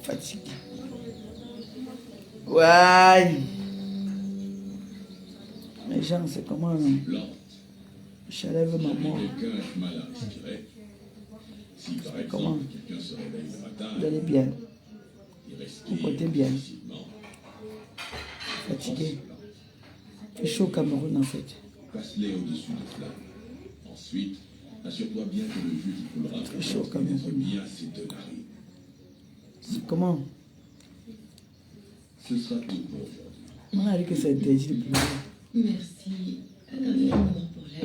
Fatigué. Ouais. Les gens, c'est comment je lève ma mort. Comment vous allez bien? Vous portez bien? Fatigué. Il fait chaud au Cameroun en fait. Passe-les au-dessus de flamme. Ensuite, assure-toi bien que le jeu qui coulera très chaud au Cameroun. Bien ces deux narines. Comment? Ce sera tout pour aujourd'hui. On a dit que c'est interdit de pleurer. Merci.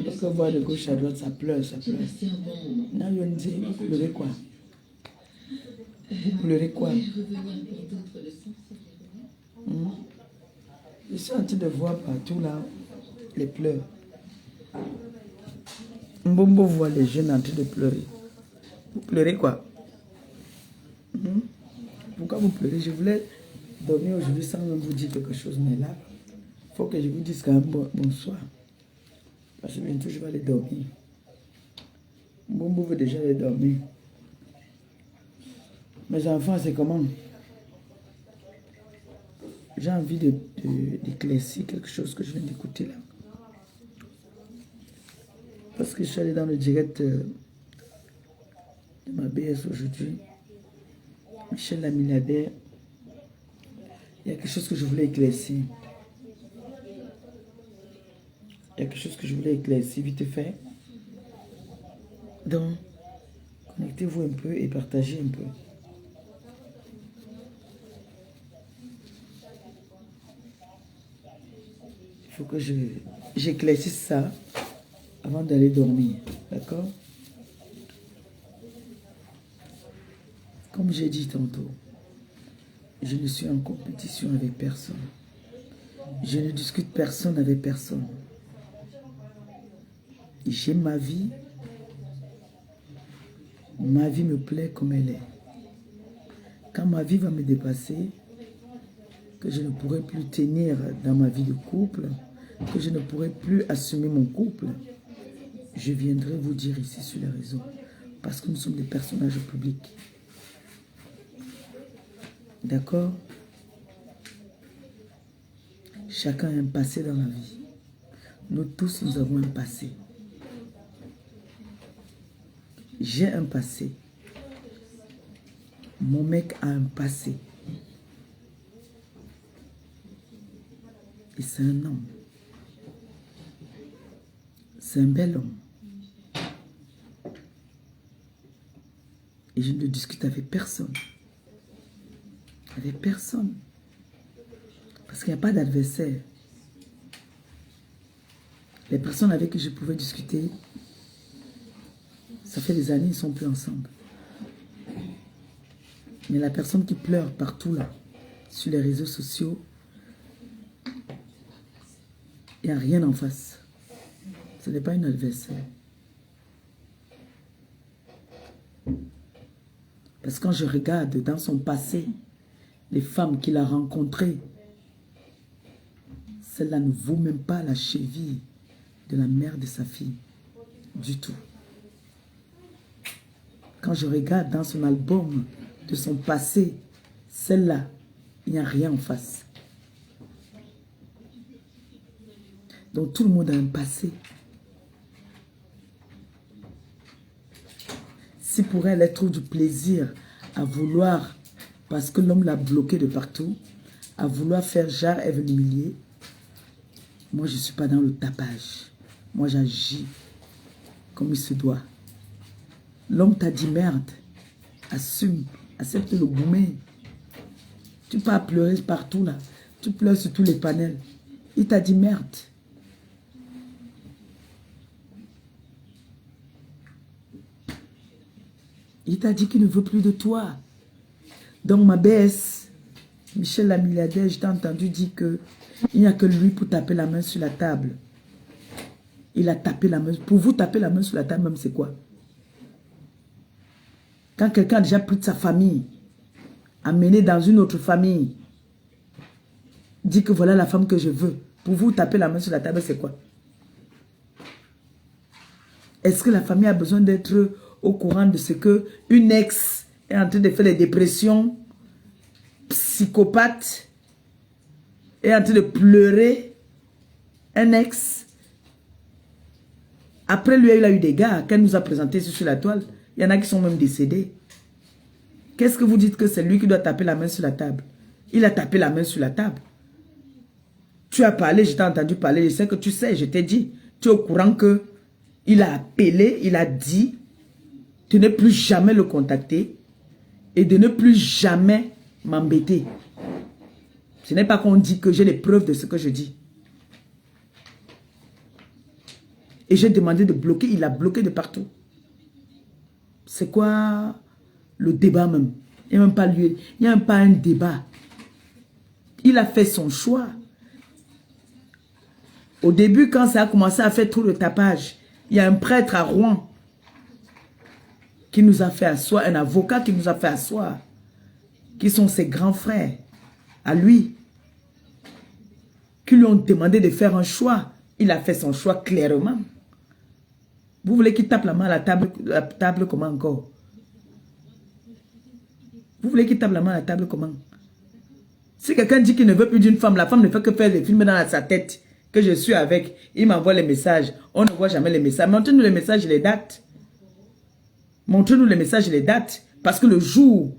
Parce que voir de gauche à droite, ça pleure, ça pleure. Non, je ne sais, vous pleurez quoi? Vous pleurez quoi? Je suis en train de voir partout là les pleurs. Mbombo voit les jeunes en train de pleurer. Vous pleurez quoi? Pourquoi vous pleurez? Je voulais dormir aujourd'hui sans même vous dire quelque chose, mais là, il faut que je vous dise quand même bonsoir. Parce que bientôt je vais aller dormir. Mbombo veut déjà aller dormir. Mes enfants, c'est comment? J'ai envie d'éclaircir quelque chose que je viens d'écouter là. Parce que je suis allé dans le direct de ma BS aujourd'hui. Michel la milliardaire. Il y a quelque chose que je voulais éclaircir. Il y a quelque chose que je voulais éclaircir vite fait. Donc, connectez-vous un peu et partagez un peu. Il faut que j'éclaircisse ça avant d'aller dormir. D'accord? Comme j'ai dit tantôt, je ne suis en compétition avec personne. Je ne discute personne avec personne. J'ai ma vie. Ma vie me plaît comme elle est. Quand ma vie va me dépasser, que je ne pourrai plus tenir dans ma vie de couple, que je ne pourrai plus assumer mon couple, je viendrai vous dire ici sur les réseaux. Parce que nous sommes des personnages publics. D'accord? Chacun a un passé dans la vie. Nous tous, nous avons un passé. J'ai un passé. Mon mec a un passé. Et c'est un homme. C'est un bel homme. Et je ne discute avec personne. Avec personne. Parce qu'il n'y a pas d'adversaire. Les personnes avec qui je pouvais discuter, ça fait des années, ils ne sont plus ensemble. Mais la personne qui pleure partout là, sur les réseaux sociaux, il n'y a rien en face. Ce n'est pas une adversaire. Parce que quand je regarde dans son passé, les femmes qu'il a rencontrées, celle-là ne vaut même pas la cheville de la mère de sa fille. Du tout. Quand je regarde dans son album de son passé, celle-là, il n'y a rien en face. Donc tout le monde a un passé. Si pour elle, elle trouve du plaisir à vouloir, parce que l'homme l'a bloqué de partout, à vouloir faire genre, elle veut l'humilier, moi je ne suis pas dans le tapage. Moi j'agis comme il se doit. L'homme t'a dit merde, assume, accepte le gourmet. Tu peux pleurer partout là, tu pleures sur tous les panels. Il t'a dit merde. Il t'a dit qu'il ne veut plus de toi. Donc ma baisse, Michel la milliardaire, je t'ai entendu dire que il n'y a que lui pour taper la main sur la table. Il a tapé la main. Pour vous, taper la main sur la table, même c'est quoi? Quand quelqu'un a déjà pris de sa famille, amené dans une autre famille, dit que voilà la femme que je veux. Pour vous, taper la main sur la table, c'est quoi? Est-ce que la famille a besoin d'être au courant de ce que une ex est en train de faire des dépressions, psychopathe, est en train de pleurer, un ex? Après lui, il a eu des gars qu'elle nous a présentés sur la toile. Il y en a qui sont même décédés. Qu'est-ce que vous dites que c'est lui qui doit taper la main sur la table? Il a tapé la main sur la table. Tu as parlé, je t'ai entendu parler, je sais que tu sais, je t'ai dit. Tu es au courant que il a appelé, il a dit de ne plus jamais le contacter et de ne plus jamais m'embêter. Ce n'est pas qu'on dit que j'ai les preuves de ce que je dis. Et j'ai demandé de bloquer, il a bloqué de partout. C'est quoi le débat même? Il n'y a même pas lieu, il n'y a même pas un débat. Il a fait son choix. Au début, quand ça a commencé à faire tout le tapage, il y a un prêtre à Rouen qui nous a fait asseoir, un avocat qui nous a fait asseoir, qui sont ses grands frères, à lui, qui lui ont demandé de faire un choix. Il a fait son choix clairement. Vous voulez qu'il tape la main à la table comment encore? Vous voulez qu'il tape la main à la table comment? Si quelqu'un dit qu'il ne veut plus d'une femme, la femme ne fait que faire des films dans sa tête, que je suis avec, il m'envoie les messages. On ne voit jamais les messages. Montrez-nous les messages et les dates. Montrez-nous les messages et les dates. Parce que le jour,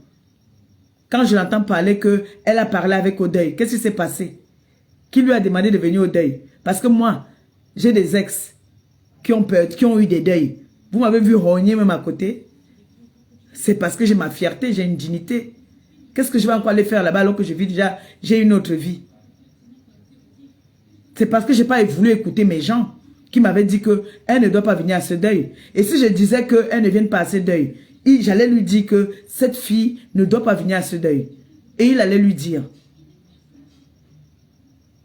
quand je l'entends parler qu'elle a parlé avec Odeuil, qu'est-ce qui s'est passé? Qui lui a demandé de venir au deuil? Parce que moi, j'ai des ex qui ont eu des deuils. Vous m'avez vu rogner même à côté. C'est parce que j'ai ma fierté, j'ai une dignité. Qu'est-ce que je vais encore aller faire là-bas alors que je vis déjà, j'ai une autre vie? C'est parce que je n'ai pas voulu écouter mes gens qui m'avaient dit qu'elle ne doit pas venir à ce deuil. Et si je disais qu'elle ne vienne pas à ce deuil, j'allais lui dire que cette fille ne doit pas venir à ce deuil. Et il allait lui dire.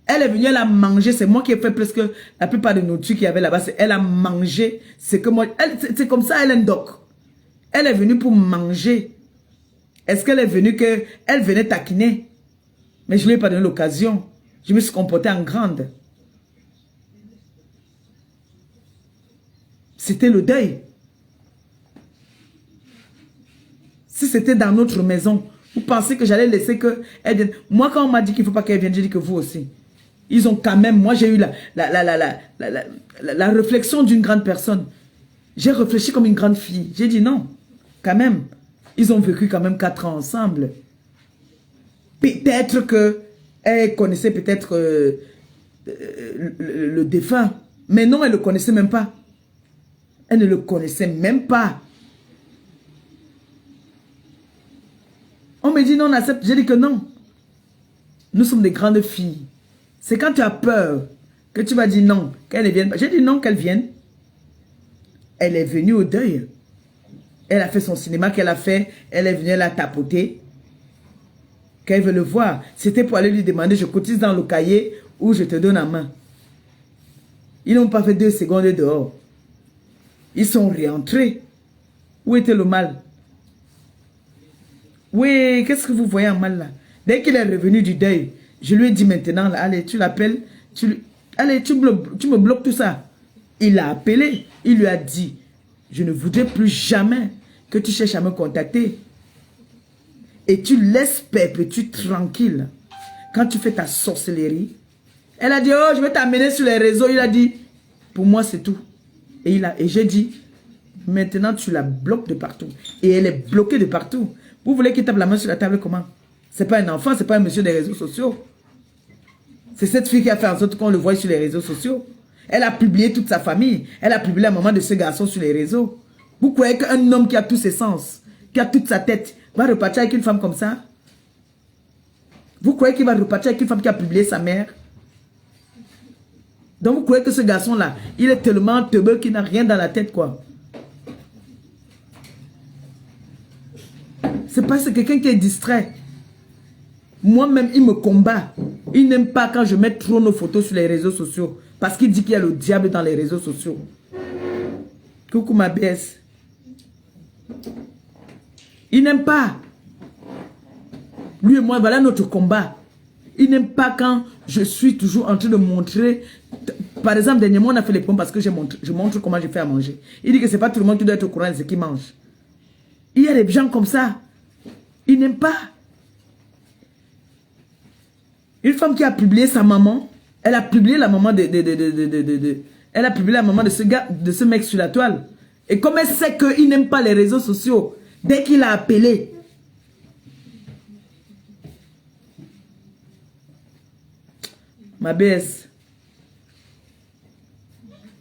Elle est venue, elle a mangé, c'est moi qui ai fait presque la plupart de nos trucs qu'il y avait là-bas. Elle a mangé, c'est que moi, c'est comme ça, elle est doc. Elle est venue pour manger. Est-ce qu'elle est venue qu'elle venait taquiner? Mais je ne lui ai pas donné l'occasion. Je me suis comportée en grande. C'était le deuil. Si c'était dans notre maison, vous pensez que j'allais laisser qu'elle vienne? Moi, quand on m'a dit qu'il ne faut pas qu'elle vienne, j'ai dit que vous aussi. Ils ont quand même, moi j'ai eu la réflexion d'une grande personne. J'ai réfléchi comme une grande fille. J'ai dit non, quand même. Ils ont vécu quand même 4 ans ensemble. Peut-être qu'elle connaissait peut-être le défunt. Mais non, elle ne le connaissait même pas. Elle ne le connaissait même pas. On me dit non, on accepte. J'ai dit que non. Nous sommes des grandes filles. C'est quand tu as peur que tu vas dire non, qu'elle ne vienne pas. J'ai dit non, qu'elle vienne. Elle est venue au deuil. Elle a fait son cinéma qu'elle a fait. Elle est venue, elle a tapoté. Qu'elle veut le voir. C'était pour aller lui demander, je cotise dans le cahier ou je te donne la main. Ils n'ont pas fait 2 secondes dehors. Ils sont rentrés. Où était le mal? Oui, qu'est-ce que vous voyez en mal là? Dès qu'il est revenu du deuil, je lui ai dit maintenant, là, allez, tu l'appelles, allez, tu me bloques tout ça. Il l'a appelé, il lui a dit, je ne voudrais plus jamais que tu cherches à me contacter. Et tu laisses Perpétue tranquille. Quand tu fais ta sorcellerie, elle a dit, oh, je vais t'amener sur les réseaux. Il a dit, pour moi, c'est tout. Et j'ai dit, maintenant, tu la bloques de partout. Et elle est bloquée de partout. Vous voulez qu'il tape la main sur la table comment? C'est pas un enfant, c'est pas un monsieur des réseaux sociaux. C'est cette fille qui a fait en sorte qu'on le voie sur les réseaux sociaux. Elle a publié toute sa famille. Elle a publié la maman de ce garçon sur les réseaux. Vous croyez qu'un homme qui a tous ses sens, qui a toute sa tête, va repartir avec une femme comme ça? Vous croyez qu'il va repartir avec une femme qui a publié sa mère? Donc vous croyez que ce garçon-là, il est tellement teubeux qu'il n'a rien dans la tête, quoi. C'est parce que quelqu'un qui est distrait. Moi-même, il me combat. Il n'aime pas quand je mets trop nos photos sur les réseaux sociaux. Parce qu'il dit qu'il y a le diable dans les réseaux sociaux. Coucou ma BS. Il n'aime pas. Lui et moi, voilà notre combat. Il n'aime pas quand je suis toujours en train de montrer. Par exemple, dernièrement, on a fait les pommes parce que je montre comment je fais à manger. Il dit que c'est pas tout le monde qui doit être au courant de ce qu'il mange. Il y a des gens comme ça. Il n'aime pas. Une femme qui a publié sa maman, elle a publié la maman elle a publié la maman de ce gars, de ce mec sur la toile. Et comme elle sait qu'il n'aime pas les réseaux sociaux, dès qu'il a appelé, ma BS,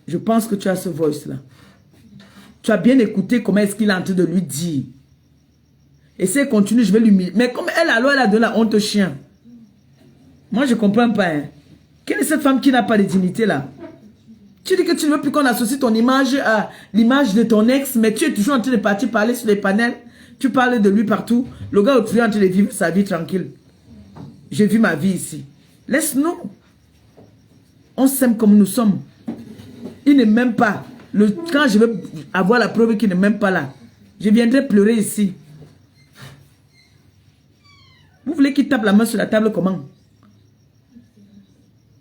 je pense que tu as ce voice-là. Tu as bien écouté comment est-ce qu'il est en train de lui dire. Et si elle continue, je vais lui... Mais comme elle, alors, elle a de la honte au chien. Moi, je ne comprends pas. Hein. Quelle est cette femme qui n'a pas de dignité là? Tu dis que tu ne veux plus qu'on associe ton image à l'image de ton ex, mais tu es toujours en train de partir parler sur les panels. Tu parles de lui partout. Le gars est en train de vivre sa vie tranquille. J'ai vu ma vie ici. Laisse-nous. On s'aime comme nous sommes. Il ne m'aime pas. Quand je vais avoir la preuve qu'il ne m'aime pas là, je viendrai pleurer ici. Vous voulez qu'il tape la main sur la table comment?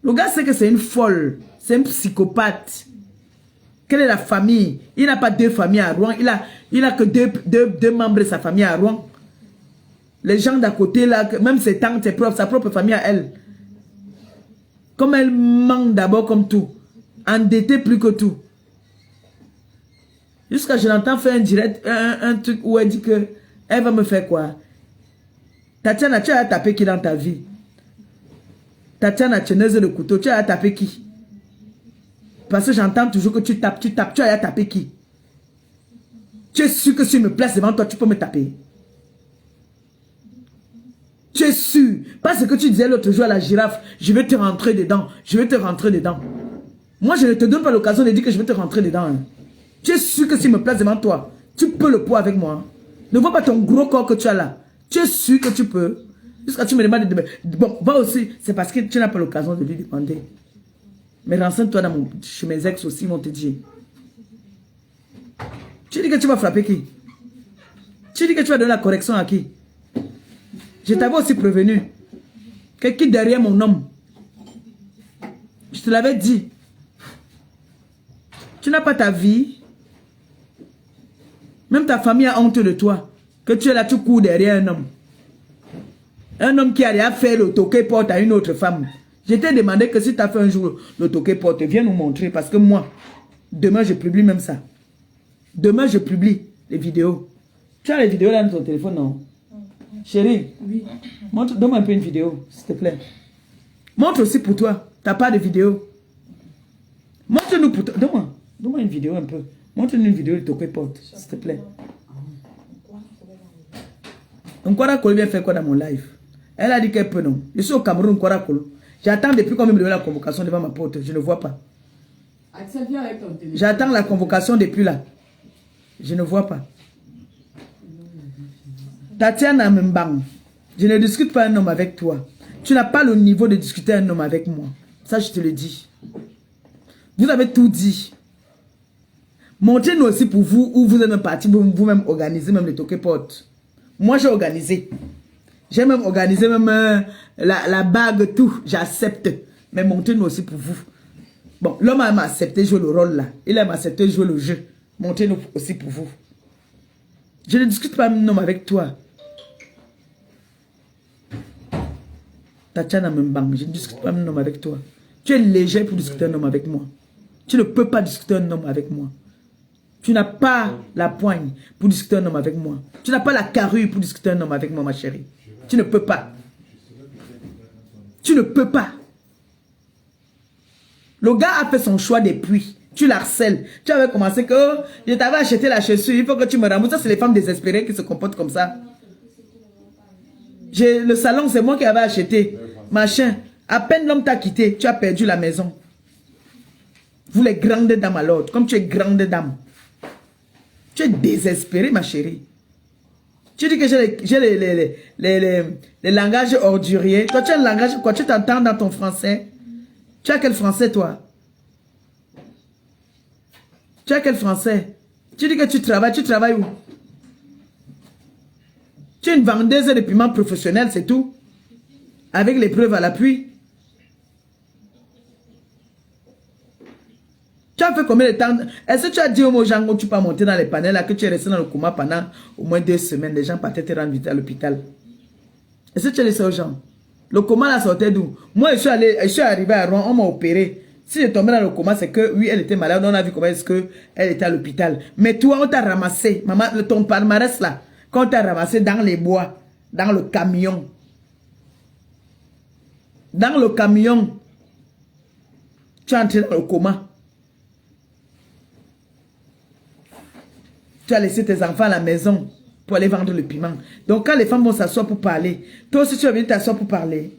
Le gars sait que c'est une folle. C'est un psychopathe. Quelle est la famille? Il n'a pas deux familles à Rouen. Il a que deux membres de sa famille à Rouen. Les gens d'à côté là, même ses tantes, sa propre famille à elle. Comme elle manque d'abord comme tout. Endettée plus que tout. Jusqu'à je l'entends faire un direct, un truc où elle dit que elle va me faire quoi? Tatiana, tu as tapé qui dans ta vie? Tatiana, teneuse de couteau, tu as tapé qui? Parce que j'entends toujours que tu tapes, tu as tapé qui? Tu es sûr que si je me place devant toi, tu peux me taper? Tu es sûr? Parce que tu disais l'autre jour à la girafe, je vais te rentrer dedans, je vais te rentrer dedans. Moi, je ne te donne pas l'occasion de dire que je vais te rentrer dedans. Hein. Tu es sûr que si je me place devant toi, tu peux le poids avec moi? Ne vois pas ton gros corps que tu as là. Tu es sûr que tu peux? Jusqu'à tu me demandes de... Bon, va aussi, c'est parce que tu n'as pas l'occasion de lui demander. Mais renseigne-toi chez mes ex aussi, ils vont te dire. Tu dis que tu vas frapper qui? Tu dis que tu vas donner la correction à qui? Je t'avais aussi prévenu. Que qui derrière mon homme? Je te l'avais dit. Tu n'as pas ta vie. Même ta famille a honte de toi. Que tu es là, tu cours derrière un homme. Un homme qui a déjà fait le toqué porte à une autre femme. Je t'ai demandé que si tu as fait un jour le toqué porte, viens nous montrer. Parce que moi, demain, je publie même ça. Demain, je publie les vidéos. Tu as les vidéos là dans ton téléphone, non? Chérie, oui. Donne-moi un peu une vidéo, s'il te plaît. Montre aussi pour toi. Tu n'as pas de vidéo. Montre-nous pour toi. Donne-moi une vidéo un peu. Montre-nous une vidéo de toqué porte, s'il te plaît. Nkwara Kolo vient faire quoi dans mon live? Elle a dit qu'elle peut, non. Je suis au Cameroun, Nkwara Kolo. J'attends depuis qu'on me donne la convocation devant ma porte. Je ne vois pas. J'attends la convocation depuis là. Je ne vois pas. Tatiana Mbang, je ne discute pas un homme avec toi. Tu n'as pas le niveau de discuter un homme avec moi. Ça, je te le dis. Vous avez tout dit. Montrez-nous aussi pour vous où vous êtes un parti, vous-même organisez même les toquets portes. Moi, j'ai organisé. J'ai même organisé même la bague, tout. J'accepte. Mais montrez-nous aussi pour vous. Bon, l'homme m'a accepté jouer le rôle là. Il a accepté jouer le jeu. Montrez-nous aussi pour vous. Je ne discute pas un homme avec toi. Tatiana Mbang, je ne discute pas un homme avec toi. Tu es léger pour discuter un homme avec moi. Tu ne peux pas discuter un homme avec moi. Tu n'as pas la poigne pour discuter un homme avec moi. Tu n'as pas la carrure pour discuter un homme avec moi, ma chérie. Tu ne peux pas. Tu ne peux pas. Le gars a fait son choix depuis. Tu l'harcèles. Tu avais commencé que je t'avais acheté la chaussure. Il faut que tu me rembourses. Ça, c'est les femmes désespérées qui se comportent comme ça. Le salon, c'est moi qui avais acheté. Machin. À peine l'homme t'a quitté, tu as perdu la maison. Vous les grandes dames alors, comme tu es grande dame. Tu es désespérée, ma chérie. Tu dis que j'ai les langages orduriers. Toi, tu as un langage, quoi? Tu t'entends dans ton français? Tu as quel français, toi? Tu as quel français? Tu dis que tu travailles où? Tu es une vendeuse de piments professionnels, c'est tout. Avec les preuves à l'appui. Tu as fait combien de temps? Est-ce que tu as dit aux gens que tu peux monter dans les panels là, que tu es resté dans le coma pendant au moins 2 semaines? Les gens partaient te rendre visite à l'hôpital. Est-ce que tu as laissé aux gens? Le coma là sortait d'où? Moi, je suis arrivé à Rouen, on m'a opéré. Si je tombais dans le coma, c'est que oui, elle était malade. On a vu comment est-ce qu'elle était à l'hôpital. Mais toi, on t'a ramassé. Maman, ton palmarès là, quand on t'a ramassé dans les bois, dans le camion. Dans le camion. Tu es entré dans le coma. Tu as laissé tes enfants à la maison pour aller vendre le piment. Donc, quand les femmes vont s'asseoir pour parler, toi aussi, tu vas venir t'asseoir pour parler.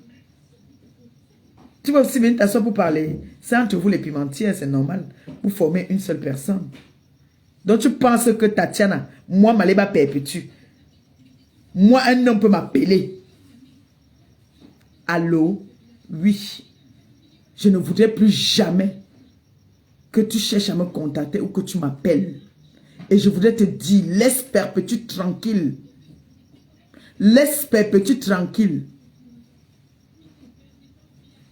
Tu vas aussi venir t'asseoir pour parler. C'est entre vous les pimentiers, c'est normal. Vous formez une seule personne. Donc, tu penses que Tatiana, moi, Maléba perpétue. Moi, un homme peut m'appeler. Allô? Oui. Je ne voudrais plus jamais que tu cherches à me contacter ou que tu m'appelles. Et je voudrais te dire, laisse Perpétue tranquille. Laisse Perpétue tranquille.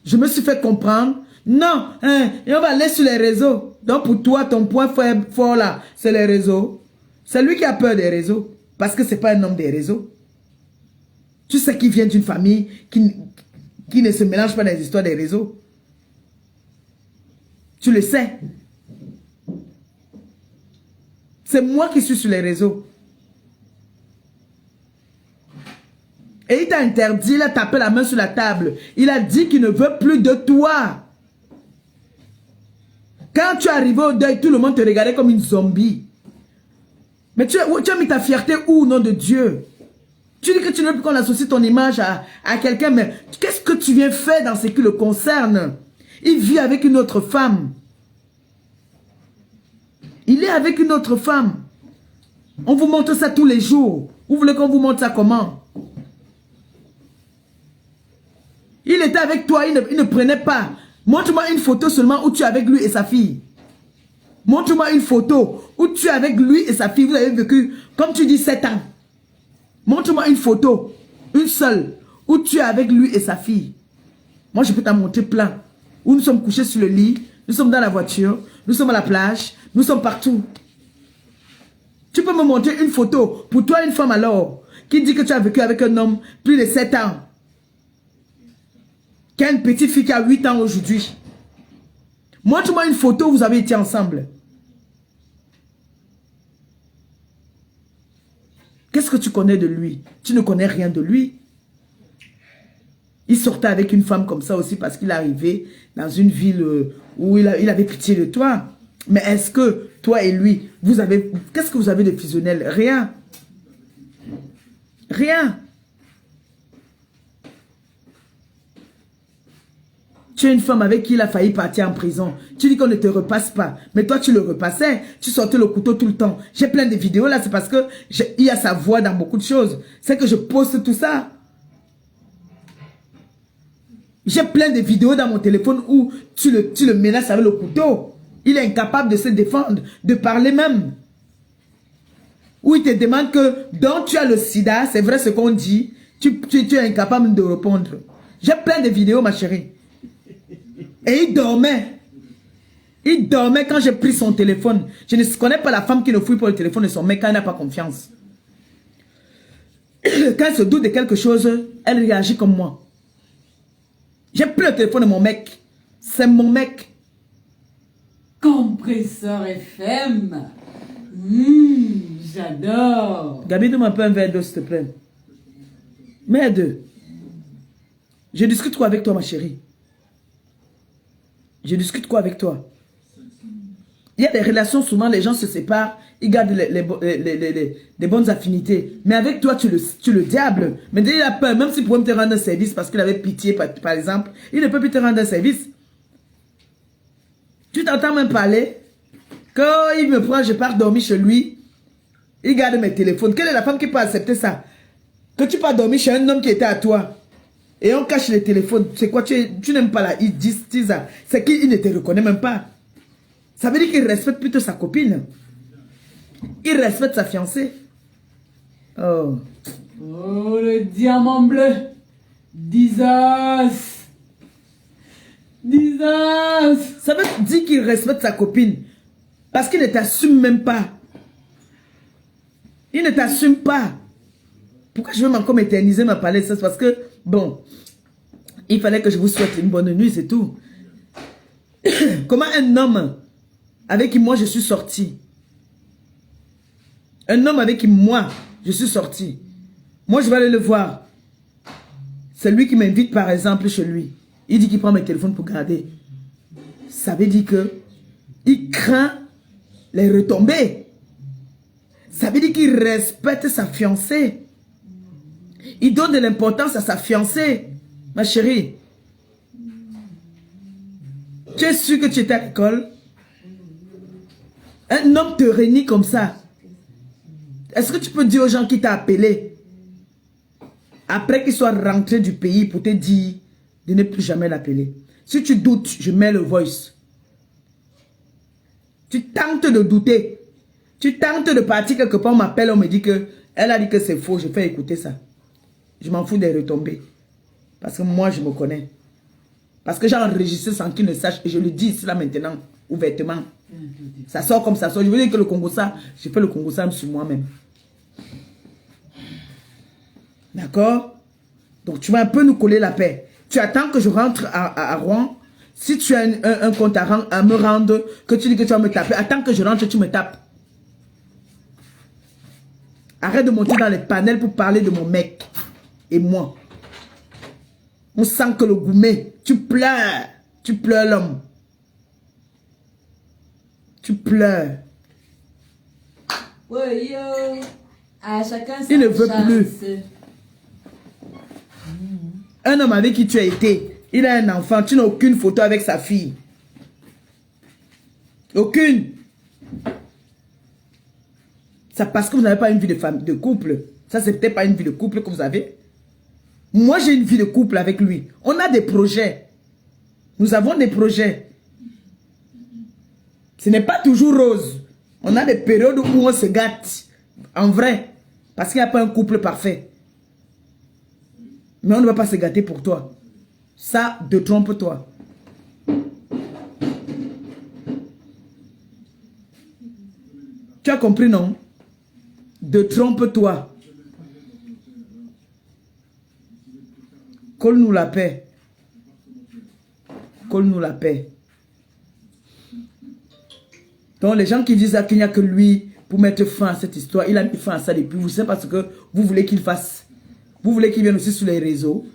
Je me suis fait comprendre. Non, et on va aller sur les réseaux. Donc pour toi, ton point fort là, c'est les réseaux. C'est lui qui a peur des réseaux. Parce que ce n'est pas un homme des réseaux. Tu sais qu'il vient d'une famille qui ne se mélange pas dans les histoires des réseaux. Tu le sais. C'est moi qui suis sur les réseaux. Et il t'a interdit, il a tapé la main sur la table. Il a dit qu'il ne veut plus de toi. Quand tu es arrivé au deuil, tout le monde te regardait comme une zombie. Mais tu as mis ta fierté où, au nom de Dieu? Tu dis que tu ne veux plus qu'on associe ton image à quelqu'un, mais qu'est-ce que tu viens faire dans ce qui le concerne? Il vit avec une autre femme. Il est avec une autre femme. On vous montre ça tous les jours. Vous voulez qu'on vous montre ça comment? Il était avec toi, il ne prenait pas. Montre-moi une photo seulement où tu es avec lui et sa fille. Montre-moi une photo où tu es avec lui et sa fille. Vous avez vécu, comme tu dis, 7 ans. Montre-moi une photo, une seule, où tu es avec lui et sa fille. Moi, je peux t'en montrer plein. Où nous sommes couchés sur le lit, nous sommes dans la voiture, nous sommes à la plage, nous sommes partout. Tu peux me montrer une photo. Pour toi, une femme alors, qui dit que tu as vécu avec un homme plus de 7 ans. Qui a une petite fille qui a 8 ans aujourd'hui. Montre-moi une photo où vous avez été ensemble. Qu'est-ce que tu connais de lui? Tu ne connais rien de lui. Il sortait avec une femme comme ça aussi parce qu'il est arrivé dans une ville où il avait pitié de toi. Mais est-ce que toi et lui, vous avez... Qu'est-ce que vous avez de fusionnel? Rien. Rien. Tu es une femme avec qui il a failli partir en prison. Tu dis qu'on ne te repasse pas. Mais toi, tu le repassais. Tu sortais le couteau tout le temps. J'ai plein de vidéos là. C'est parce que il y a sa voix dans beaucoup de choses. C'est que je poste tout ça. J'ai plein de vidéos dans mon téléphone où tu le menaces avec le couteau. Il est incapable de se défendre, de parler même. Où il te demande que, donc tu as le sida, c'est vrai ce qu'on dit, tu es incapable de répondre. J'ai plein de vidéos, ma chérie. Et il dormait. Il dormait quand j'ai pris son téléphone. Je ne connais pas la femme qui ne fouille pour le téléphone de son mec quand elle n'a pas confiance. Quand elle se doute de quelque chose, elle réagit comme moi. J'ai pris le téléphone de mon mec. C'est mon mec. Compresseur FM. J'adore. Gabi, donne-moi un peu un verre d'eau, s'il te plaît. Merde. Je discute quoi avec toi, ma chérie? Je discute quoi avec toi? Il y a des relations, souvent les gens se séparent, ils gardent des bonnes affinités. Mais avec toi, tu le diables. Mais dès qu'il a peur, même s'il pouvait me te rendre un service parce qu'il avait pitié, par exemple, il ne peut plus te rendre un service. Tu t'entends même parler. Quand il me prend, je pars dormir chez lui. Il garde mes téléphones. Quelle est la femme qui peut accepter ça? Que tu pas dormir chez un homme qui était à toi. Et on cache les téléphones. C'est quoi? Tu n'aimes pas la ça. C'est qu'il ne te reconnaît même pas. Ça veut dire qu'il respecte plutôt sa copine. Il respecte sa fiancée. Oh. Oh, le diamant bleu. Jesus. Jesus. Ça veut dire qu'il respecte sa copine. Parce qu'il ne t'assume même pas. Il ne t'assume pas. Pourquoi je veux encore m'éterniser ma palette? C'est parce que, bon, il fallait que je vous souhaite une bonne nuit, c'est tout. Comment un homme avec qui moi je suis sorti, un homme avec qui moi je suis sorti, moi je vais aller le voir. C'est lui qui m'invite par exemple chez lui. Il dit qu'il prend mes téléphones pour garder. Ça veut dire que il craint les retombées. Ça veut dire qu'il respecte sa fiancée. Il donne de l'importance à sa fiancée. Ma chérie, tu es sûr que tu étais à l'école? Un homme te réunit comme ça. Est-ce que tu peux dire aux gens qui t'ont appelé après qu'il soit rentré du pays pour te dire de ne plus jamais l'appeler? Si tu doutes, je mets le voice. Tu tentes de douter. Tu tentes de partir quelque part, on m'appelle, on me dit que elle a dit que c'est faux, je fais écouter ça. Je m'en fous des retombées. Parce que moi, je me connais. Parce que j'ai enregistré sans qu'il ne sache. Et je le dis ici, là, maintenant, ouvertement. Ça sort comme ça sort. Je veux dire que le Congo, ça, j'ai fait le Congo, ça sur moi-même. D'accord? Donc, tu vas un peu nous coller la paix. Tu attends que je rentre à Rouen. Si tu as un compte à me rendre, que tu dis que tu vas me taper, attends que je rentre, tu me tapes. Arrête de monter dans les panels pour parler de mon mec et moi. On sent que le gourmet, tu pleures l'homme. Tu pleures. Ouais, yo. À chacun sa Il ne veut chance. plus. Un homme avec qui tu as été, il a un enfant, tu n'as aucune photo avec sa fille. Aucune. C'est parce que vous n'avez pas une vie de couple. Ça, c'est peut-être pas une vie de couple que vous avez. Moi, j'ai une vie de couple avec lui. On a des projets. Nous avons des projets. Ce n'est pas toujours rose. On a des périodes où on se gâte. En vrai. Parce qu'il n'y a pas un couple parfait. Mais on ne va pas se gâter pour toi. Ça, détrompe-toi. Tu as compris, non? Détrompe-toi. Colle-nous la paix. Colle-nous la paix. Donc les gens qui disent qu'il n'y a que lui pour mettre fin à cette histoire, il a mis fin à ça depuis. Vous savez parce que vous voulez qu'il fasse. Vous voulez qu'il vienne aussi sur les réseaux.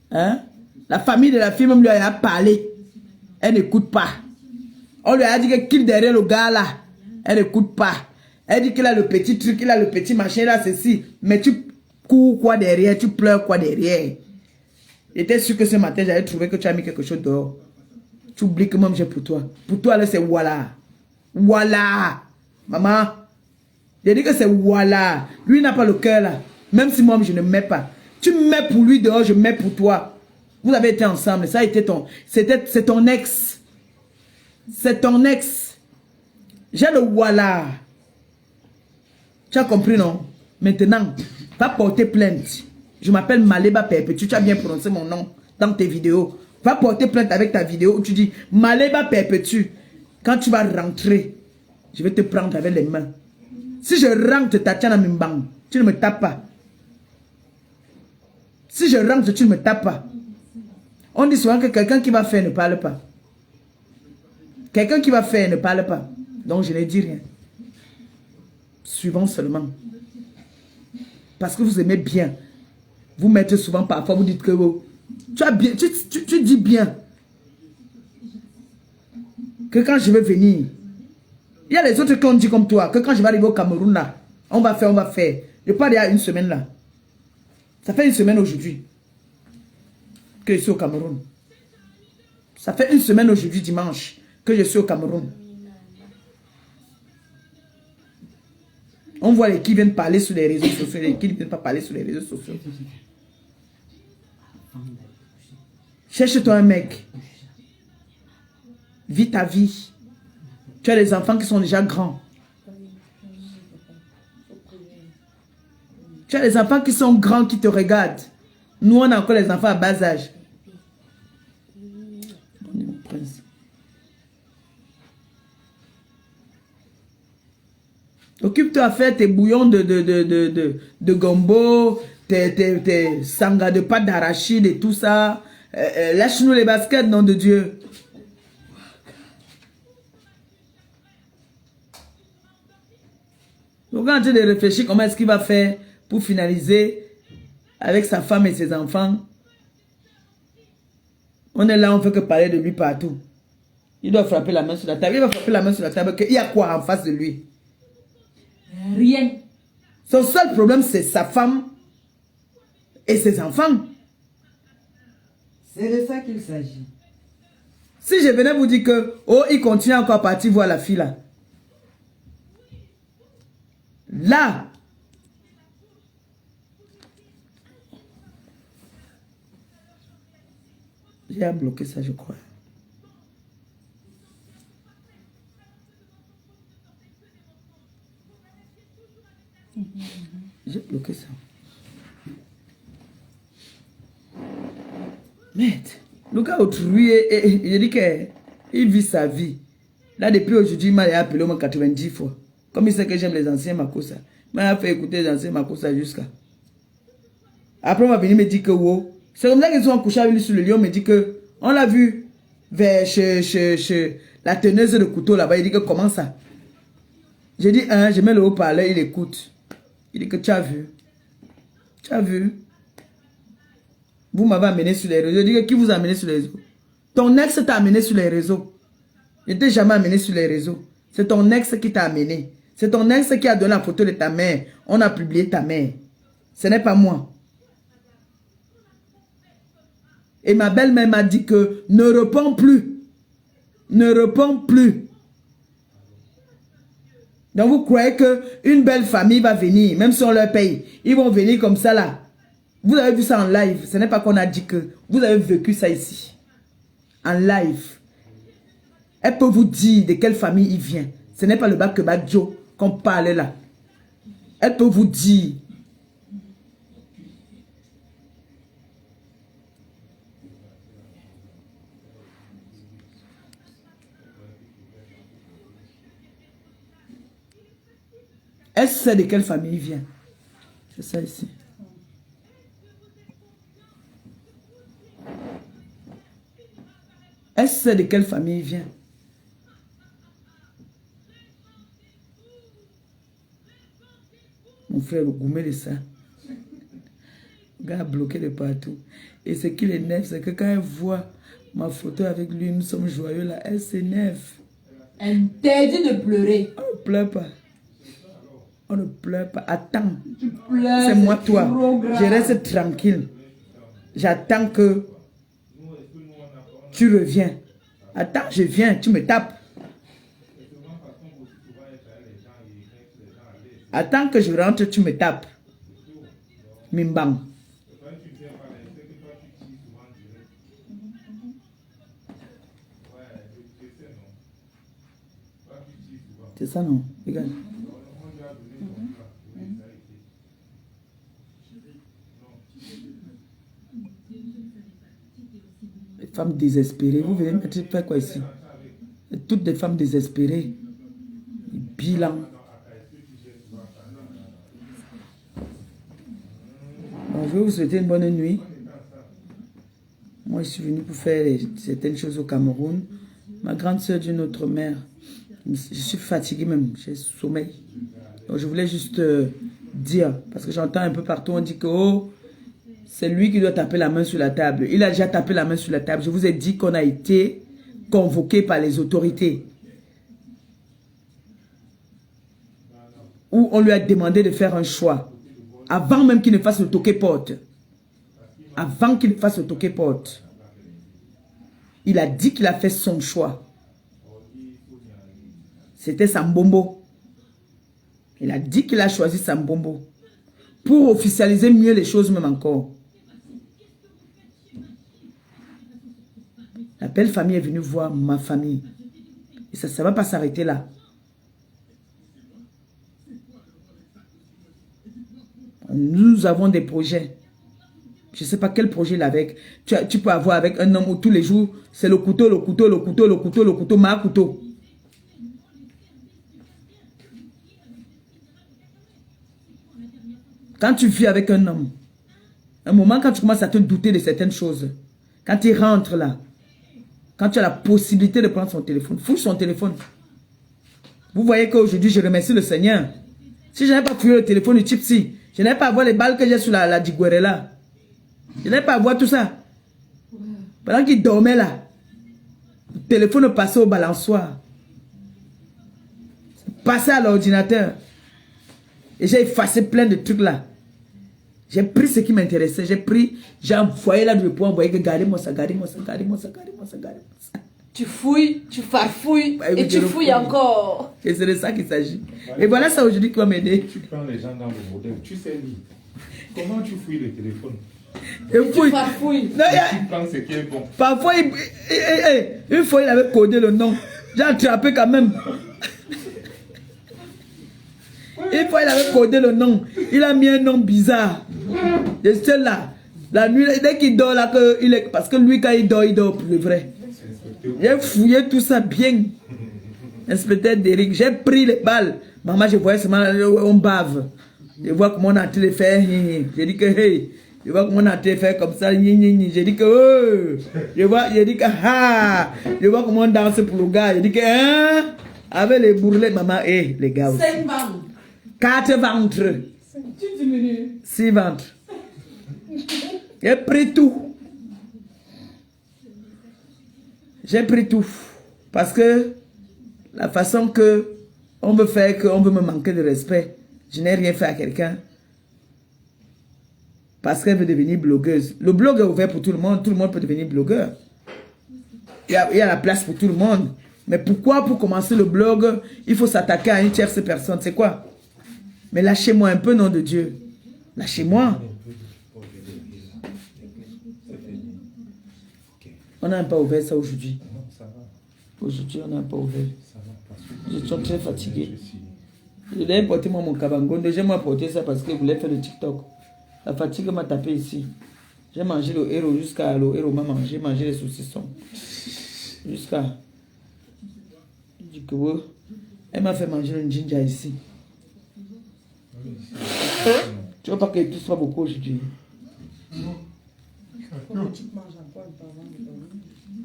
Hein? La famille de la fille même lui a parlé. Elle n'écoute pas. On lui a dit qu'il derrière le gars là. Elle n'écoute pas. Elle dit qu'il a le petit truc, il a le petit machin là, ceci. Mais tu cours quoi derrière, tu pleures quoi derrière. J'étais sûr que ce matin, j'avais trouvé que tu as mis quelque chose dehors. Tu oublies que moi j'ai pour toi. Pour toi, là, c'est voilà. Voilà. Maman. J'ai dit que c'est voilà. Lui n'a pas le cœur là. Même si moi, je ne mets pas. Tu mets pour lui dehors, je mets pour toi. Vous avez été ensemble. Ça a été ton... C'est ton ex. C'est ton ex. J'ai le voilà. Tu as compris, non? Maintenant, va porter plainte. Je m'appelle Maléba Perpétue. Tu as bien prononcé mon nom dans tes vidéos. Va porter plainte avec ta vidéo où tu dis Maléba Perpétue. Quand tu vas rentrer, je vais te prendre avec les mains. Si je rentre Tatiana Mimbang, tu ne me tapes pas. Si je rentre, tu ne me tapes pas. On dit souvent que quelqu'un qui va faire ne parle pas. Quelqu'un qui va faire ne parle pas. Donc je ne dis rien. Suivons seulement. Parce que vous aimez bien. Vous mettez souvent parfois, vous dites que tu as bien, tu dis bien que quand je vais venir, il y a les autres qui ont dit comme toi, que quand je vais arriver au Cameroun là, on va faire, on va faire. Je parle il y a une semaine là. Ça fait une semaine aujourd'hui que je suis au Cameroun. Ça fait une semaine aujourd'hui dimanche que je suis au Cameroun. On voit les qui viennent parler sur les réseaux sociaux, les qui ne viennent pas parler sur les réseaux sociaux. Cherche-toi un mec. Vis ta vie. Tu as des enfants qui sont déjà grands. Tu as des enfants qui sont grands, qui te regardent. Nous, on a encore les enfants à bas âge. Occupe-toi à faire tes bouillons de gombo, tes sangas de pâte d'arachide et tout ça. Lâche-nous les baskets, nom de Dieu. Donc, on est en train de réfléchir comment est-ce qu'il va faire pour finaliser avec sa femme et ses enfants. On est là, on ne fait que parler de lui partout. Il doit frapper la main sur la table. Il va frapper la main sur la table. Il y a quoi en face de lui? Rien. Son seul problème, c'est sa femme et ses enfants. C'est de ça qu'il s'agit. Si je venais vous dire que, oh, il continue encore à partir voir la fille là. Là. J'ai à bloquer ça, je crois. J'ai bloqué ça. Merde. Le gars autrui, il dit qu'il vit sa vie. Là, depuis aujourd'hui, il m'a appelé au moins 90 fois. Comme il sait que j'aime les anciens Makossa. Il m'a fait écouter les anciens Makossa jusqu'à. Après, on va venir me dire que wow. C'est comme ça qu'ils sont couchés avec lui sur le lit. On me dit que on l'a vu vers chez la teneuse de couteau là-bas. Il dit que comment ça? J'ai dit, je mets le haut-parleur, il écoute. Il dit que tu as vu. Tu as vu. Vous m'avez amené sur les réseaux. Je dis que qui vous a amené sur les réseaux? Ton ex t'a amené sur les réseaux. Je ne t'ai jamais amené sur les réseaux. C'est ton ex qui t'a amené. C'est ton ex qui a donné la photo de ta mère. On a publié ta mère. Ce n'est pas moi. Et ma belle-mère m'a dit que ne réponds plus. Ne réponds plus. Donc vous croyez qu'une belle famille va venir, même si on leur paye. Ils vont venir comme ça là. Vous avez vu ça en live. Ce n'est pas qu'on a dit que vous avez vécu ça ici. En live. Elle peut vous dire de quelle famille il vient. Ce n'est pas le Bakebadjo qu'on parle là. Elle peut vous dire. Elle sait de quelle famille il vient. C'est ça ici. Elle sait de quelle famille il vient. Mon frère, le gourmet de ça. Le gars a bloqué de partout. Et ce qui l'énerve, c'est que quand elle voit ma photo avec lui, nous sommes joyeux là, elle s'énerve. Interdit de pleurer. On ne pleure pas. On ne pleure pas. Attends. Tu pleures. C'est moi, toi. Trop grave. Je reste tranquille. J'attends que tu reviens. Attends, je viens. Tu me tapes. Attends que je rentre, tu me tapes. Mimbam. C'est ça, non? Regarde. Les femmes désespérées. Vous venez mettre faire quoi ici? Toutes des femmes désespérées. Bilan. Bon, je vais vous souhaiter une bonne nuit. Moi, je suis venu pour faire certaines choses au Cameroun. Ma grande soeur d'une autre mère. Je suis fatigué même. J'ai sommeil. Donc, je voulais juste dire, parce que j'entends un peu partout, on dit que oh, c'est lui qui doit taper la main sur la table. Il a déjà tapé la main sur la table. Je vous ai dit qu'on a été convoqué par les autorités. Où on lui a demandé de faire un choix. Avant même qu'il ne fasse le toqué-porte. Avant qu'il ne fasse le toqué-porte. Il a dit qu'il a fait son choix. C'était Sambombo. Il a dit qu'il a choisi Sambombo pour officialiser mieux les choses même encore. La belle famille est venue voir ma famille. Et ça ne va pas s'arrêter là. Nous avons des projets. Je ne sais pas quel projet il a avec. Tu peux avoir avec un homme où tous les jours, c'est le couteau, le couteau, le couteau, le couteau, le couteau, ma couteau. Quand tu vis avec un homme, un moment quand tu commences à te douter de certaines choses, quand il rentre là, quand tu as la possibilité de prendre son téléphone, fouille son téléphone. Vous voyez qu'aujourd'hui, je remercie le Seigneur. Si je n'avais pas fouillé le téléphone du Tipsy, je n'avais pas à voir les balles que j'ai sur la Diguerre là. Je n'avais pas à voir tout ça. Pendant qu'il dormait là, le téléphone passait au balançoire. Passait à l'ordinateur. Et j'ai effacé plein de trucs là. J'ai pris ce qui m'intéressait. J'ai envoyé là du point, envoyé que gardez-moi ça, gardez-moi ça, gardez-moi ça, gardez-moi ça, gardez-moi ça. Tu fouilles, tu farfouilles et tu fouilles encore. Et c'est de ça qu'il s'agit. Et voilà ça aujourd'hui qui va m'aider. Tu prends les gens dans le modèle, tu sais lire. Comment tu fouilles le téléphone? Et Tu farfouilles. Non, Tu prends ce qui est bon. parfois, une fois, il avait codé le nom. J'ai attrapé quand même. Une fois, il avait codé le nom. Il a mis un nom bizarre. Et c'est là. La nuit, dès qu'il dort là, parce que lui, quand il dort pour le vrai. J'ai fouillé tout ça bien. Inspecteur Derrick, j'ai pris les balles. Maman, je voyais seulement, on bave. Je vois comment on a été faire. J'ai dit que, hey. Je vois comment on a été faire comme ça. J'ai dit que, oh. J'ai dit que, ah. Je vois comment on danse pour le gars. J'ai dit que, hein. Avec les bourrelets, maman, hey, les gars aussi. 5 ventres. 4 ventres. Tu diminues. 6 ventres. J'ai pris tout. J'ai pris tout. Parce que la façon que on veut faire, qu'on veut me manquer de respect, je n'ai rien fait à quelqu'un. Parce qu'elle veut devenir blogueuse. Le blog est ouvert pour tout le monde peut devenir blogueur. Il y a la place pour tout le monde. Mais pourquoi pour commencer le blog, il faut s'attaquer à une tierce personne? C'est quoi? Mais lâchez-moi un peu, nom de Dieu. Lâchez-moi. On n'a pas ouvert ça aujourd'hui. Aujourd'hui, on n'a pas ouvert. Je suis très fatigué. Je devais porter mon cabangon. Déjà, moi porté ça parce que je voulais faire le TikTok. La fatigue m'a tapé ici. J'ai mangé le héros jusqu'à le héros m'a mangé. J'ai mangé les saucissons. Jusqu'à. Elle m'a fait manger un ginger ici. Tu vois pas que tout soit beaucoup aujourd'hui.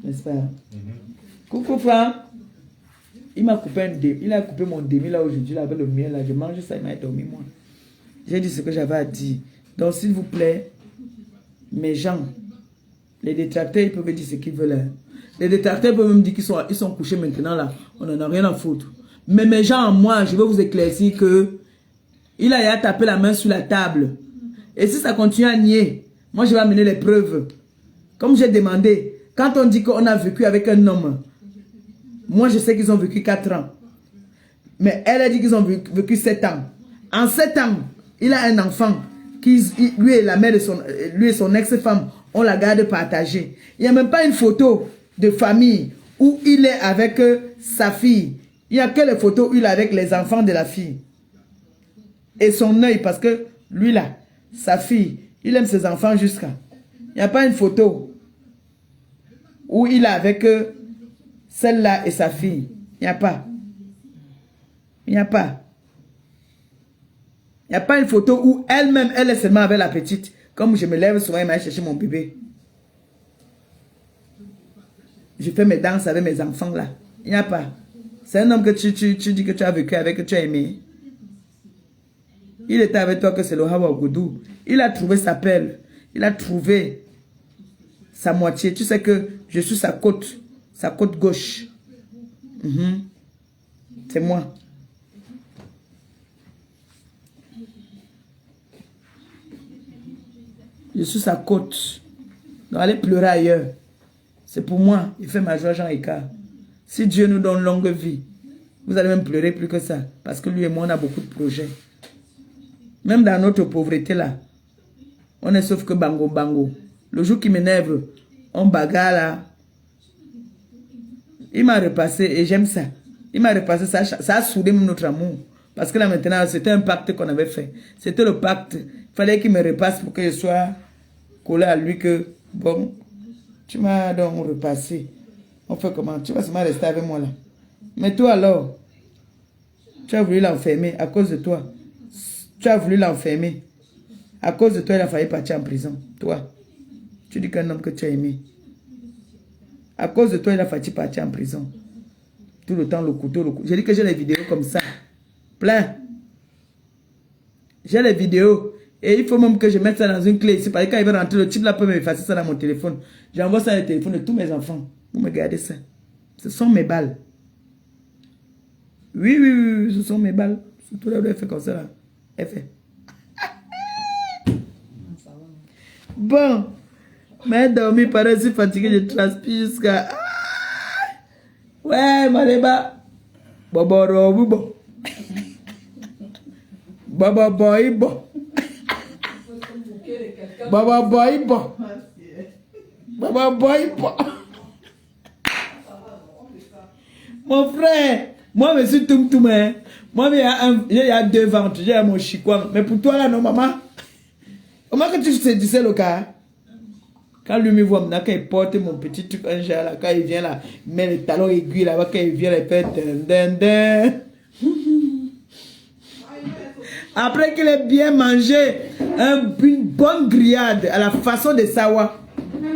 N'est-ce pas? Coucou Franck. Il m'a coupé un demi. Il a coupé mon demi là aujourd'hui avec le miel là. Je mange ça, il m'a dormi moi. J'ai dit ce que j'avais à dire. Donc s'il vous plaît, mes gens, les détracteurs, ils peuvent dire ce qu'ils veulent. Les détracteurs peuvent me dire qu'ils sont couchés maintenant là. On n'en a rien à foutre. Mais mes gens, moi, je veux vous éclaircir que il a tapé la main sur la table. Et si ça continue à nier, moi je vais amener les preuves. Comme j'ai demandé, quand on dit qu'on a vécu avec un homme, moi je sais qu'ils ont vécu 4 ans. Mais elle a dit qu'ils ont vécu 7 ans. En 7 ans, il a un enfant. Lui et la mère de lui et son ex-femme ont la garde partagée. Il n'y a même pas une photo de famille où il est avec sa fille. Il n'y a que les photos où il est avec les enfants de la fille. Et son œil, parce que lui là, sa fille, il aime ses enfants jusqu'à. Il n'y a pas une photo où il est avec celle-là et sa fille. Il n'y a pas. Il n'y a pas. Il n'y a pas une photo où elle-même, elle est seulement avec la petite. Comme je me lève souvent, elle m'a cherché mon bébé. Je fais mes danses avec mes enfants là. Il n'y a pas. C'est un homme que tu dis que tu as vécu avec, que tu as aimé. Il était avec toi que c'est le Hawa Goudou. Il a trouvé sa pelle. Il a trouvé sa moitié. Tu sais que je suis sa côte gauche. C'est moi. Je suis sa côte. Donc allez pleurer ailleurs. C'est pour moi. Il fait ma joie Jean Écart. Si Dieu nous donne longue vie, Vous allez même pleurer plus que ça. Parce que lui et moi, on a beaucoup de projets. Même dans notre pauvreté là, on est sauf que bango bango. Le jour qui m'énerve, on bagarre là. Il m'a repassé et j'aime ça. Il m'a repassé, ça a soudé notre amour. Parce que là maintenant, c'était un pacte qu'on avait fait. C'était le pacte. Il fallait qu'il me repasse pour que je sois collé à lui que, bon, tu m'as donc repassé. On fait comment? Tu vas seulement rester avec moi là. Mais toi alors, tu as voulu l'enfermer à cause de toi. Tu as voulu l'enfermer. À cause de toi, il a failli partir en prison. Toi, tu dis qu'un homme que tu as aimé. À cause de toi, il a failli partir en prison. Tout le temps, le couteau, le couteau. J'ai dit que j'ai les vidéos comme ça. Plein. J'ai les vidéos. Et il faut même que je mette ça dans une clé ici. Parce que quand il va rentrer, le type là peut m'effacer ça dans mon téléphone. J'envoie ça dans le téléphone de tous mes enfants. Vous me regardez ça. Ce sont mes balles. Oui, oui, oui, ce sont mes balles. Surtout là où elle fait comme ça là. Elle fait. Bon. Mais dormi, pareil, je suis fatigué, je transpire jusqu'à... Ouais, Mareba. Bobo Robubo. Bobo Boibo. Bobo Boibo. Bobo Boibo. Mon frère, moi, je suis tout. Moi, il y a 2 ventres, j'ai mon chikwang. Mais pour toi, là, non, maman. Comment que tu sais le cas? Quand lui me voit, quand il porte mon petit truc en genre, là, quand il vient là, il met le talon aiguille là-bas, quand il vient, il fait Après qu'il ait bien mangé une bonne grillade à la façon de Sawa.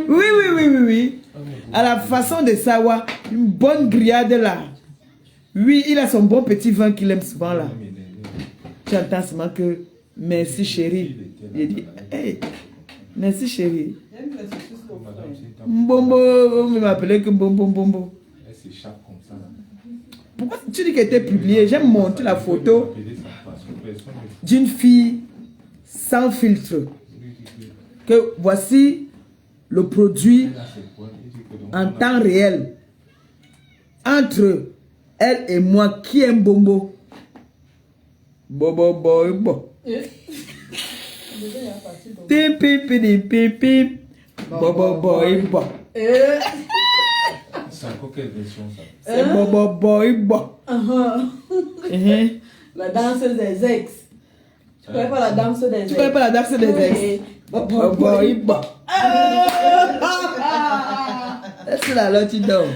Oui. À la façon de Sawa, une bonne grillade là. Oui, il a son bon petit vin qu'il aime souvent là. J'entends seulement que merci chérie. Il dit, hey, merci chérie. Mbombo, on m'appelait que Mbombo. Elle s'échappe comme ça. Pourquoi tu dis qu'elle était publiée? J'aime montrer la photo d'une fille sans filtre. Que voici le produit en temps réel. Entre elle et moi, qui aime Bombo? Bobo boy bo. Pim pim pim pim pim. Bobo boy bo. C'est encore quelle version ça? C'est Bobo boy bo. La danse des ex. Tu connais pas la danse des ex? Tu connais pas la danse des ex? Bobo boy bo. C'est la là tu dors.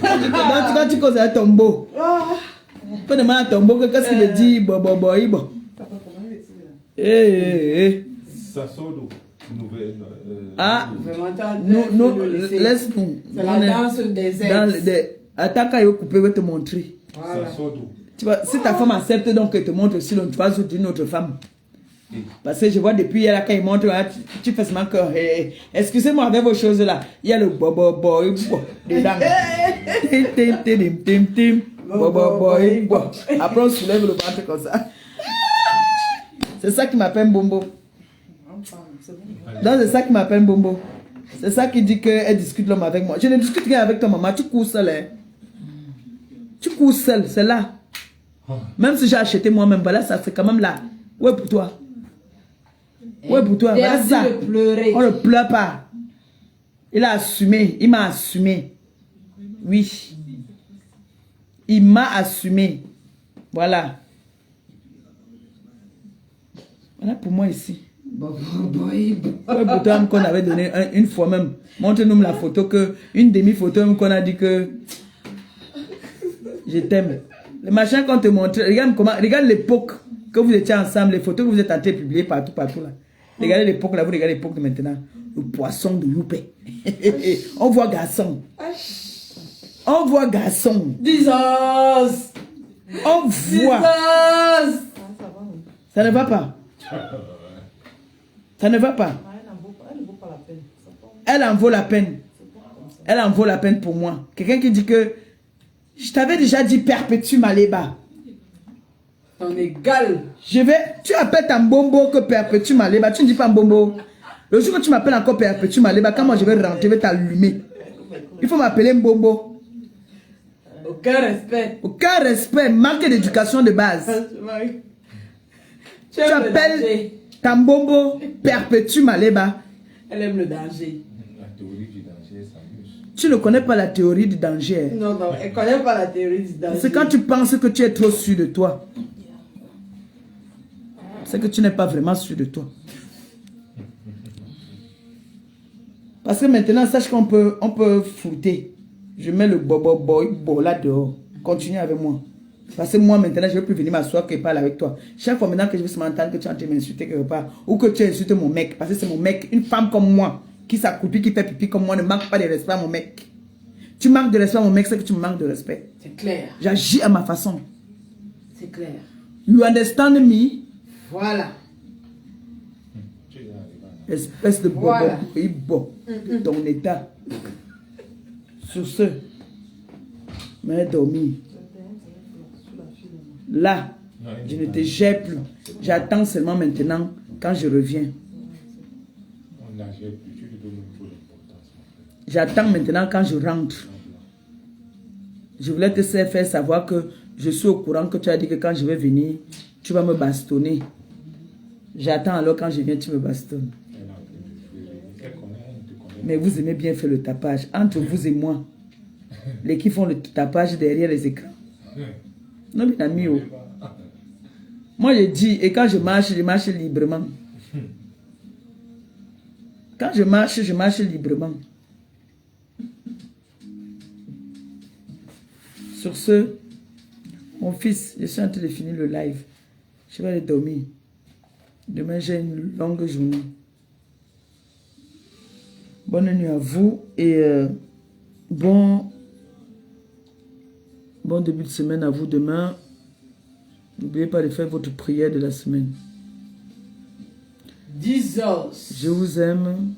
Quand tu causes à tombeau. Quand tu demandes à tombeau, qu'est-ce qu'il dit? Bobo boy bo. Ça sort d'où? Nouvelle. Non, laisse-nous. C'est la danse des ex. Attends, quand il va couper, je vais te montrer. Ça sort d'où? Tu vois, si ta femme accepte donc qu'elle te montre aussi, tu vas sur une autre femme. Parce que je vois depuis hier, quand il montre, tu fais seulement que, excusez-moi avec vos choses là, il y a le bobo boy dedans. Bobo boy. Après, on soulève le ventre comme ça. C'est ça qui m'appelle Bombo. Donc, c'est ça qui m'appelle Bombo. C'est ça qui dit qu'elle discute l'homme avec moi. Je ne discute rien avec ta maman, tu cours seul. Hein. Tu cours seul, c'est là. Même si j'ai acheté moi-même, voilà, ça c'est quand même là. Ouais, pour toi. Ouais, pour toi. Voilà ça. On ne pleure pas. Il a assumé. Il m'a assumé. Oui. Il m'a assumé. Voilà. Voilà pour moi ici. Ouais, pour toi, qu'on avait donné une fois même. Montre-nous la photo que, une demi-photo qu'on a dit que je t'aime. Le machin qu'on te montre, regarde comment, regarde l'époque que vous étiez ensemble, les photos que vous êtes en train de publier partout là. Regardez l'époque là, vous regardez l'époque de maintenant. Le poisson de Loupé. On voit garçon. On voit garçon. Jesus. On voit. Jesus. Ça ne va pas. Ça ne va pas. Elle en vaut la peine. Elle en vaut la peine pour moi. Quelqu'un qui dit que je t'avais déjà dit perpétue Maléba. Ton égal. Tu appelles ta Mbombo que perpétue Maléba. Tu ne dis pas Mbombo. Le jour que tu m'appelles encore perpétue Maléba, quand moi je vais rentrer, je vais t'allumer. Il faut m'appeler Mbombo. Ok. Aucun respect. Aucun respect, manque d'éducation de base. Tu Tu appelles Tambombo Perpétue Maleba. Elle aime le danger. La théorie du danger s'amuse. Tu ne connais pas la théorie du danger. Non, non, elle ne connaît pas la théorie du danger. C'est quand tu penses que tu es trop sûr de toi. C'est que tu n'es pas vraiment sûr de toi. Parce que maintenant, sache qu'on peut flouter. Je mets le bobo là dehors. Continue avec moi. Parce que moi, maintenant, je ne vais plus venir m'asseoir et parler avec toi. Chaque fois maintenant que je vais m'entendre que tu es en train de m'insulter quelque part, ou que tu as insulté mon mec, parce que c'est mon mec, une femme comme moi, qui s'accroupit, qui fait pipi comme moi, ne manque pas de respect à mon mec. Tu manques de respect à mon mec, c'est que tu me manques de respect. C'est clair. J'agis à ma façon. C'est clair. You understand me? Voilà. Tu es arrivé. Espèce de bobo, Voilà. de ton état. Sur ce, mais dormir. Là, je ne te gère plus. J'attends seulement maintenant quand je reviens. On n'a jamais plus. Tu lui donnes beaucoup d'importance. J'attends maintenant quand je rentre. Je voulais te faire savoir que je suis au courant que tu as dit que quand je vais venir, tu vas me bastonner. J'attends alors quand je viens, tu me bastonnes. Elle est en train de fuir. Elle connaît, elle te connaît. Mais vous aimez bien faire le tapage. Entre vous et moi, les qui font le tapage derrière les écrans. Non, mes amis, oh. Moi, je dis, et quand je marche librement. Quand je marche librement. Sur ce, mon fils, je suis en train de finir le live. Je vais aller dormir. Demain, j'ai une longue journée. Bonne nuit à vous et bon début de semaine à vous demain. N'oubliez pas de faire votre prière de la semaine. 10 heures. Je vous aime.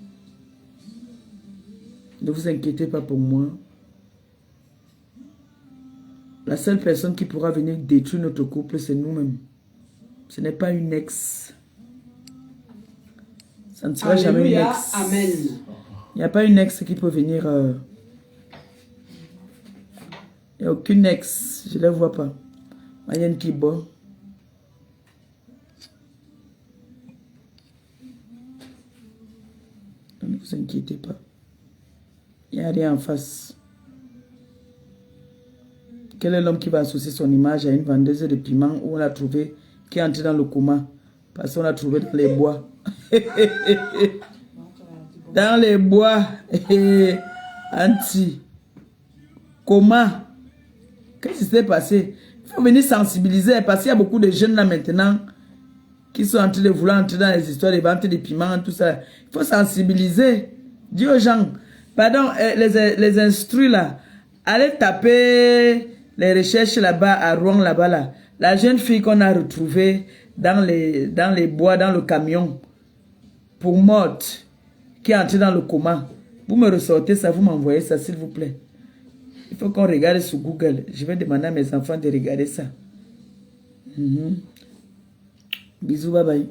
Ne vous inquiétez pas pour moi. La seule personne qui pourra venir détruire notre couple, c'est nous-mêmes. Ce n'est pas une ex. Ça ne sera jamais une ex. Amen. Il n'y a pas une ex qui peut venir. Il n'y a aucune ex. Je ne la vois pas. Mayenne qui boit. Ne vous inquiétez pas. Il n'y a rien en face. Quel est l'homme qui va associer son image à une vendeuse de piment où on l'a trouvé, qui est entré dans le coma? Parce qu'on l'a trouvé dans les bois. Dans les bois. Anti. Coma. Qu'est-ce qui s'est passé? Il faut venir sensibiliser parce qu'il y a beaucoup de jeunes là maintenant qui sont en train de vouloir entrer dans les histoires de vente de piments, tout ça. Il faut sensibiliser. Dis aux gens, pardon, les instruits là, allez taper les recherches là-bas, à Rouen là-bas là. La jeune fille qu'on a retrouvée dans les bois, dans le camion, pour morte, qui est entrée dans le coma. Vous me ressortez ça, vous m'envoyez ça, s'il vous plaît. Il faut qu'on regarde sur Google. Je vais demander à mes enfants de regarder ça. Bisous, bye bye.